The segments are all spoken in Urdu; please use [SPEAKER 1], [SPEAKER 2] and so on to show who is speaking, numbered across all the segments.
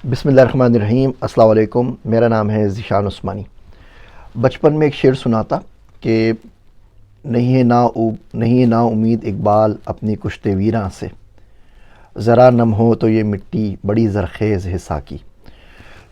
[SPEAKER 1] بسم اللہ الرحمن الرحیم۔ السلام علیکم، میرا نام ہے ذیشان عثمانی۔ بچپن میں ایک شعر سنا تھا کہ نہیں ہے نا امید اقبال اپنی کشتے ویراں سے، ذرا نم ہو تو یہ مٹی بڑی زرخیز ہے ساکی۔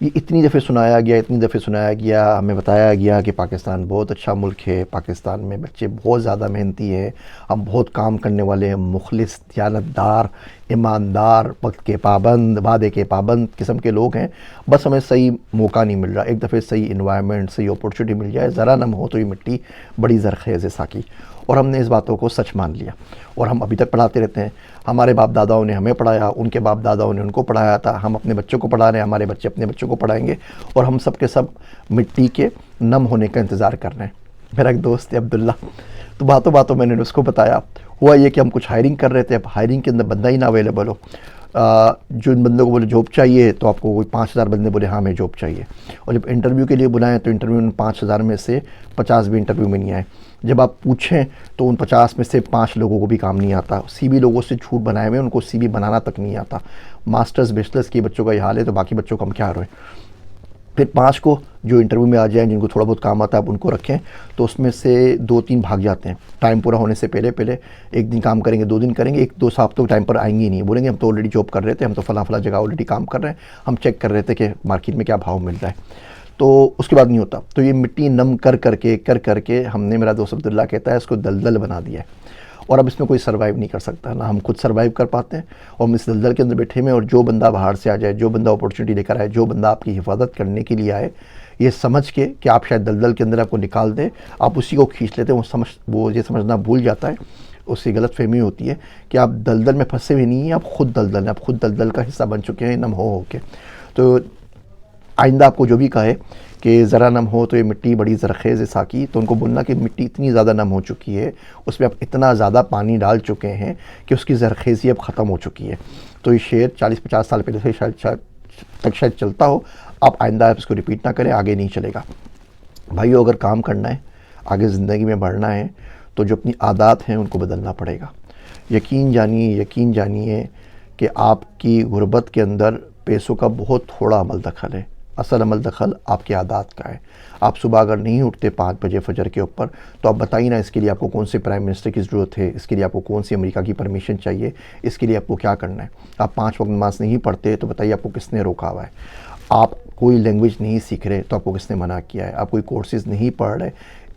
[SPEAKER 1] یہ اتنی دفعہ سنایا گیا، ہمیں بتایا گیا کہ پاکستان بہت اچھا ملک ہے، پاکستان میں بچے بہت زیادہ محنتی ہیں، ہم بہت کام کرنے والے ہیں، مخلص، دیانتدار، ایماندار، وقت کے پابند، وعدے کے پابند قسم کے لوگ ہیں۔ بس ہمیں صحیح موقع نہیں مل رہا، ایک دفعہ صحیح انوائرمنٹ، صحیح اپورچونٹی مل جائے، ذرا نم ہو تو یہ مٹی بڑی زرخیز ہے ساکی۔ اور ہم نے اس باتوں کو سچ مان لیا اور ہم ابھی تک پڑھاتے رہتے ہیں۔ ہمارے باپ داداؤں نے ہمیں پڑھایا، ان کے باپ داداؤں نے ان کو پڑھایا تھا، ہم اپنے بچوں کو پڑھا رہے ہیں، ہمارے بچے اپنے بچوں کو پڑھائیں گے، اور ہم سب کے سب مٹی کے نم ہونے کا انتظار کر رہے ہیں۔ میرا ایک دوست ہے عبداللہ، تو باتوں میں نے اس کو بتایا، ہوا یہ کہ ہم کچھ ہائرنگ کر رہے تھے، اب ہائرنگ کے اندر بندہ ہی نہ اویلیبل ہو، جو ان بندوں کو بولے جاب چاہیے تو آپ کو کوئی 5,000 بندے بولے ہاں ہمیں جاب چاہیے، اور جب انٹرویو کے لیے بلائیں تو انٹرویو میں 5,000 میں سے 50 بھی انٹرویو میں نہیں آئے۔ جب آپ پوچھیں تو ان 50 میں سے 5 لوگوں کو بھی کام نہیں آتا، سی وی لوگوں سے جھوٹ بنائے ہوئے، ان کو سی وی بنانا تک نہیں آتا۔ ماسٹرز بیچلرز کے بچوں کا یہ حال ہے، تو باقی بچوں کو ہم کیا روئیں۔ پھر 5 کو جو انٹرویو میں آ جائیں، جن کو تھوڑا بہت کام آتا ہے، اب ان کو رکھیں، تو اس میں سے 2-3 بھاگ جاتے ہیں ٹائم پورا ہونے سے پہلے ایک دن کام کریں گے، 2 دن کریں گے، 1-2 صاحب تو ٹائم پر آئیں گے ہی نہیں، بولیں گے ہم تو آلریڈی جاب کر رہے تھے، ہم تو فلاں جگہ آلریڈی کام کر رہے ہیں، ہم چیک کر رہے تھے کہ مارکیٹ میں کیا بھاؤ مل رہا ہے، تو اس کے بعد نہیں ہوتا۔ تو یہ مٹی نم کر کے ہم نے، میرا دوست عبداللہ کہتا ہے، اس کو دلدل بنا دیا ہے، اور اب اس میں کوئی سروائیو نہیں کر سکتا، نہ ہم خود سروائیو کر پاتے ہیں، اور ہم اس دلدل کے اندر بیٹھے ہوئے ہیں، اور جو بندہ باہر سے آ جائے، جو بندہ اپورچونٹی لے کر آئے، جو بندہ آپ کی حفاظت کرنے کے لیے آئے، یہ سمجھ کے کہ آپ شاید دلدل کے اندر آپ کو نکال دیں، آپ اسی کو کھینچ لیتے ہیں، وہ یہ سمجھنا بھول جاتا ہے، اس سے غلط فہمی ہوتی ہے کہ آپ دلدل میں پھنسے ہوئے نہیں ہیں، آپ خود دلدل ہیں، آپ خود دلدل کا حصہ بن چکے ہیں نم ہو کے۔ تو آئندہ آپ کو جو بھی کہے کہ ذرا نم ہو تو یہ مٹی بڑی زرخیز ہے ساکی، تو ان کو بولنا کہ مٹی اتنی زیادہ نم ہو چکی ہے، اس میں آپ اتنا زیادہ پانی ڈال چکے ہیں کہ اس کی زرخیزی اب ختم ہو چکی ہے۔ تو یہ شعر 40-50 سال پہلے سے شاید چلتا ہو، آپ آئندہ آپ اس کو ریپیٹ نہ کریں، آگے نہیں چلے گا۔ بھائیو، اگر کام کرنا ہے، آگے زندگی میں بڑھنا ہے، تو جو اپنی عادات ہیں ان کو بدلنا پڑے گا۔ یقین جانیے کہ آپ کی غربت کے اندر پیسوں کا بہت تھوڑا عمل دخل ہے، اصل عمل دخل آپ کی عادات کا ہے۔ آپ صبح اگر نہیں اٹھتے 5 بجے فجر کے اوپر، تو آپ بتائیے نا، اس کے لیے آپ کو کون سے پرائم منسٹر کی ضرورت ہے، اس کے لیے آپ کو کون سی امریکہ کی پرمیشن چاہیے، اس کے لیے آپ کو کیا کرنا ہے۔ آپ 5 وقت نماز نہیں پڑھتے تو بتائیے آپ کو کس نے روکا ہوا ہے۔ آپ کوئی لینگویج نہیں سیکھ رہے تو آپ کو کس نے منع کیا ہے۔ آپ کوئی کورسز نہیں پڑھ رہے،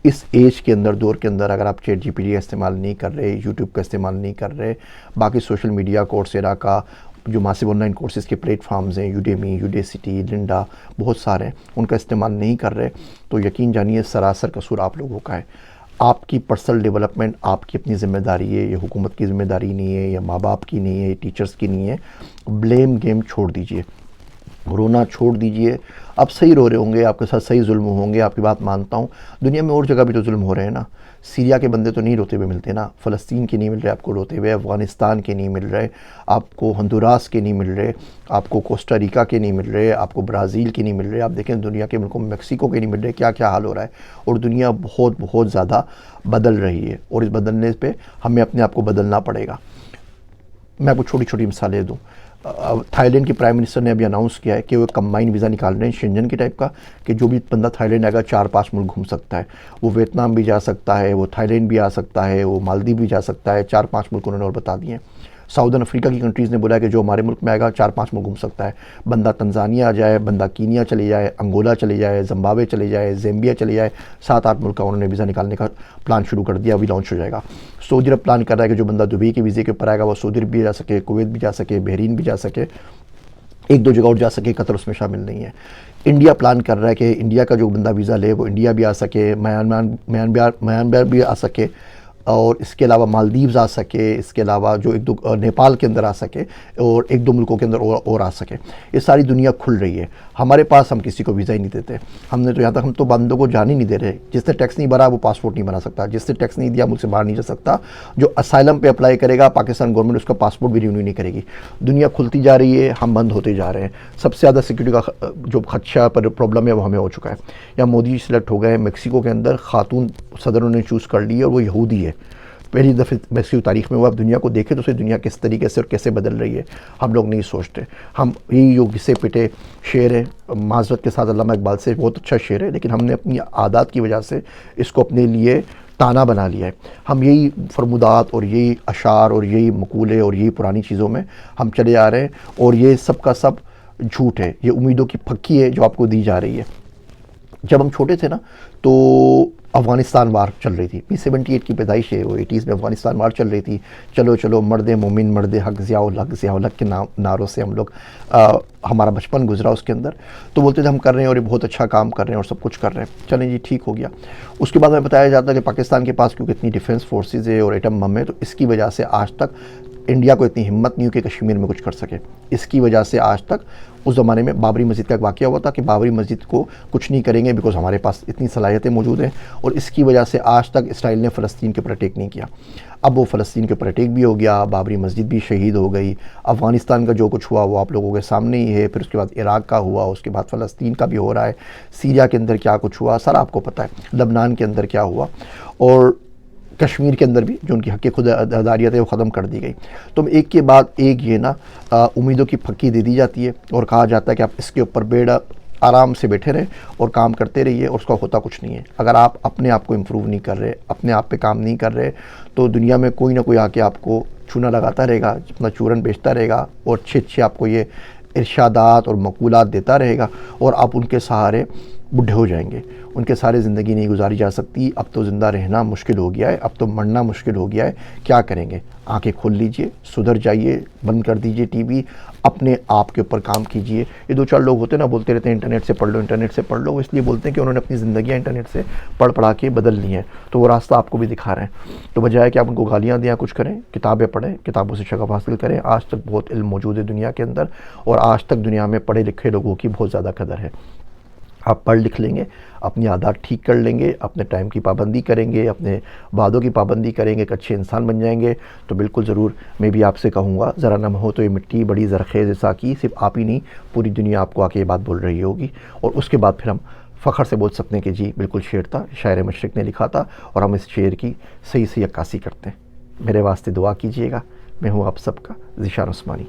[SPEAKER 1] اس ایج کے اندر، دور کے اندر، اگر آپ چیٹ جی پی ٹی کا استعمال نہیں کر رہے، یوٹیوب کا استعمال نہیں کر رہے، باقی سوشل میڈیا، کورسیرا کا جو ماسیو آن لائن کورسز کے پلیٹ فارمز ہیں، یوڈیمی، یوڈیسٹی، لنڈا، بہت سارے ہیں، ان کا استعمال نہیں کر رہے، تو یقین جانیے سراسر قصور آپ لوگوں کا ہے۔ آپ کی پرسنل ڈیولپمنٹ آپ کی اپنی ذمہ داری ہے، یہ حکومت کی ذمہ داری نہیں ہے، یا ماں باپ کی نہیں ہے، یہ ٹیچرز کی نہیں ہے۔ بلیم گیم چھوڑ دیجئے، رونا چھوڑ دیجئے۔ آپ صحیح رو رہے ہوں گے، آپ کے ساتھ صحیح ظلم ہوں گے، آپ کی بات مانتا ہوں، دنیا میں اور جگہ بھی تو ظلم ہو رہے ہیں نا۔ سیریا کے بندے تو نہیں روتے ہوئے ملتے نا، فلسطین کے نہیں مل رہے آپ کو روتے ہوئے، افغانستان کے نہیں مل رہے آپ کو، ہندوراس کے نہیں مل رہے آپ کو، کوسٹا ریکا کے نہیں مل رہے آپ کو، برازیل کے نہیں مل رہے، آپ دیکھیں دنیا کے ملکوں میں، میکسیکو کے نہیں مل رہے، کیا حال ہو رہا ہے۔ اور دنیا بہت زیادہ بدل رہی ہے، اور اس بدلنے پہ ہمیں اپنے آپ کو بدلنا پڑے گا۔ میں آپ کو چھوٹی مثالیں دوں۔ تھائی لینڈ کے پرائم منسٹر نے ابھی اناؤنس کیا ہے کہ وہ کمبائن ویزا نکال رہے ہیں شنجن کے ٹائپ کا، کہ جو بھی بندہ تھائی لینڈ آئے گا 4-5 ملک گھوم سکتا ہے، وہ ویتنام بھی جا سکتا ہے، وہ تھائی لینڈ بھی آ سکتا ہے، وہ مالدیو بھی جا سکتا ہے، 4-5 ملک انہوں نے اور بتا دیے ہیں۔ ساؤدرن افریقہ کی کنٹریز نے بولا کہ جو ہمارے ملک میں آئے گا 4-5 ملک گھوم سکتا ہے، بندہ تنزانیہ آ جائے، بندہ کینیا چلے جائے، انگولا چلے جائے، زمبابوے چلے جائے، زیمبیا چلے جائے، 7-8 ملک کا انہوں نے ویزا نکالنے کا پلان شروع کر دیا، ابھی لانچ ہو جائے گا۔ سعودی عرب پلان کر رہا ہے کہ جو بندہ دبئی کے ویزے کے اوپر آئے گا وہ سعودی عرب بھی جا سکے، کویت بھی جا سکے، بحرین بھی جا سکے، 1-2 جگہ اور جا سکے، قطر اس میں شامل نہیں ہے۔ انڈیا پلان کر رہا ہے کہ انڈیا کا جو بندہ ویزا لے وہ انڈیا بھی آ سکے، میانمار بھی آ سکے، اور اس کے علاوہ مالدیوز آ سکے، اس کے علاوہ جو 1-2 نیپال کے اندر آ سکے، اور 1-2 ملکوں کے اندر اور آ سکے۔ یہ ساری دنیا کھل رہی ہے، ہمارے پاس ہم کسی کو ویزا ہی نہیں دیتے، ہم نے تو یہاں تک ہم تو بندوں کو جان ہی نہیں دے رہے، جس نے ٹیکس نہیں بھرا وہ پاسپورٹ نہیں بنا سکتا، جس نے ٹیکس نہیں دیا ملک سے باہر نہیں جا سکتا، جو اسائلم پہ اپلائی کرے گا پاکستان گورنمنٹ اس کا پاسپورٹ بھی رینیو نہیں کرے گی۔ دنیا کھلتی جا رہی ہے، ہم بند ہوتے جا رہے ہیں۔ سب سے زیادہ سیکورٹی کا جو خدشہ پر پرابلم ہے وہ ہمیں ہو چکا ہے۔ یا مودی سلیکٹ ہو گئے ہیں، میکسیکو کے اندر خاتون صدر نے چوز کر لی ہے اور وہ یہودی ہے، پہلی دفعہ میکسیکو تاریخ میں ہوا. اب دنیا کو دیکھے تو اسے دنیا کس طریقے سے اور کیسے بدل رہی ہے ہم لوگ نہیں سوچتے. ہم یہی جو گھسے پٹے شعر ہے, معذرت کے ساتھ علامہ اقبال سے بہت اچھا شعر ہے, لیکن ہم نے اپنی عادات کی وجہ سے اس کو اپنے لیے تانا بنا لیا ہے. ہم یہی فرمودات اور یہی اشعار اور یہی مقولے اور یہی پرانی چیزوں میں ہم چلے آ رہے ہیں, اور یہ سب کا سب جھوٹ ہے. یہ امیدوں کی پھکی ہے جو آپ کو دی جا رہی ہے. جب ہم چھوٹے تھے نا تو افغانستان وار چل رہی تھی. 78 کی پیدائش ہے, وہ 80s میں افغانستان وار چل رہی تھی. چلو چلو مرد مومن مرد حق ضیاء الحق ضیاء الحق کے نعروں سے ہم لوگ ہمارا بچپن گزرا اس کے اندر. تو بولتے تھے ہم کر رہے ہیں اور یہ بہت اچھا کام کر رہے ہیں اور سب کچھ کر رہے ہیں. چلیں جی ٹھیک ہو گیا. اس کے بعد ہمیں بتایا جاتا ہے کہ پاکستان کے پاس کیونکہ اتنی ڈیفنس فورسز ہے اور ایٹم بم ہے, تو اس کی وجہ سے آج تک انڈیا کو اتنی ہمت نہیں ہو کہ کشمیر میں کچھ کر سکے. اس کی وجہ سے آج تک اس زمانے میں بابری مسجد کا ایک واقعہ ہوا تھا کہ بابری مسجد کو کچھ نہیں کریں گے بیکاز ہمارے پاس اتنی صلاحیتیں موجود ہیں, اور اس کی وجہ سے آج تک اسرائیل نے فلسطین کے اوپر اٹیک نہیں کیا. اب وہ فلسطین کے اوپر اٹیک بھی ہو گیا, بابری مسجد بھی شہید ہو گئی. افغانستان کا جو کچھ ہوا وہ آپ لوگوں کے سامنے ہی ہے. پھر اس کے بعد عراق کا ہوا, اس کے بعد فلسطین کا بھی ہو رہا ہے. سیریا کے اندر کیا کچھ ہوا سارا آپ کو پتہ ہے. لبنان کے اندر کیا ہوا, اور کشمیر کے اندر بھی جو ان کی حق خود اداریت ہے وہ ختم کر دی گئی. تو ایک کے بعد ایک یہ نا امیدوں کی پھکی دے دی جاتی ہے اور کہا جاتا ہے کہ آپ اس کے اوپر بیڑا آرام سے بیٹھے رہیں اور کام کرتے رہیے, اور اس کا ہوتا کچھ نہیں ہے. اگر آپ اپنے آپ کو امپروو نہیں کر رہے, اپنے آپ پہ کام نہیں کر رہے, تو دنیا میں کوئی نہ کوئی آ کے آپ کو چونا لگاتا رہے گا, اپنا چورن بیچتا رہے گا, اور اچھے اچھے آپ کو یہ ارشادات اور مقولات دیتا رہے گا, اور آپ ان کے سہارے بڈھے ہو جائیں گے. ان کے سارے زندگی نہیں گزاری جا سکتی. اب تو زندہ رہنا مشکل ہو گیا ہے, اب تو مرنا مشکل ہو گیا ہے. کیا کریں گے؟ آنکھیں کھول لیجئے, سدھر جائیے, بند کر دیجئے ٹی وی, اپنے آپ کے اوپر کام کیجئے. یہ دو چار لوگ ہوتے ہیں نا بولتے رہتے ہیں انٹرنیٹ سے پڑھ لو انٹرنیٹ سے پڑھ لو, وہ اس لیے بولتے ہیں کہ انہوں نے اپنی زندگیاں انٹرنیٹ سے پڑھا کے بدل لی ہیں, تو وہ راستہ آپ کو بھی دکھا رہے ہیں. تو بجائے کہ آپ ان کو گالیاں دیا کچھ کریں, کتابیں پڑھیں, کتابوں سے شغف حاصل کریں. آج تک بہت علم موجود ہے دنیا کے اندر, اور آج تک دنیا میں پڑھے لکھے لوگوں کی بہت زیادہ قدر ہے. آپ پڑھ لکھ لیں گے, اپنی عادات ٹھیک کر لیں گے, اپنے ٹائم کی پابندی کریں گے, اپنے وعدوں کی پابندی کریں گے, ایک اچھے انسان بن جائیں گے, تو بالکل ضرور میں بھی آپ سے کہوں گا ذرا نم ہو تو یہ مٹی بڑی زرخیز ساکی. صرف آپ ہی نہیں پوری دنیا آپ کو آ کے یہ بات بول رہی ہوگی, اور اس کے بعد پھر ہم فخر سے بول سکتے ہیں کہ جی بالکل شعر تھا, شاعر مشرق نے لکھا تھا, اور ہم اس شعر کی صحیح عکاسی کرتے ہیں. میرے واسطے دعا کیجیے گا. میں ہوں آپ سب کا ذیشان عثمانی.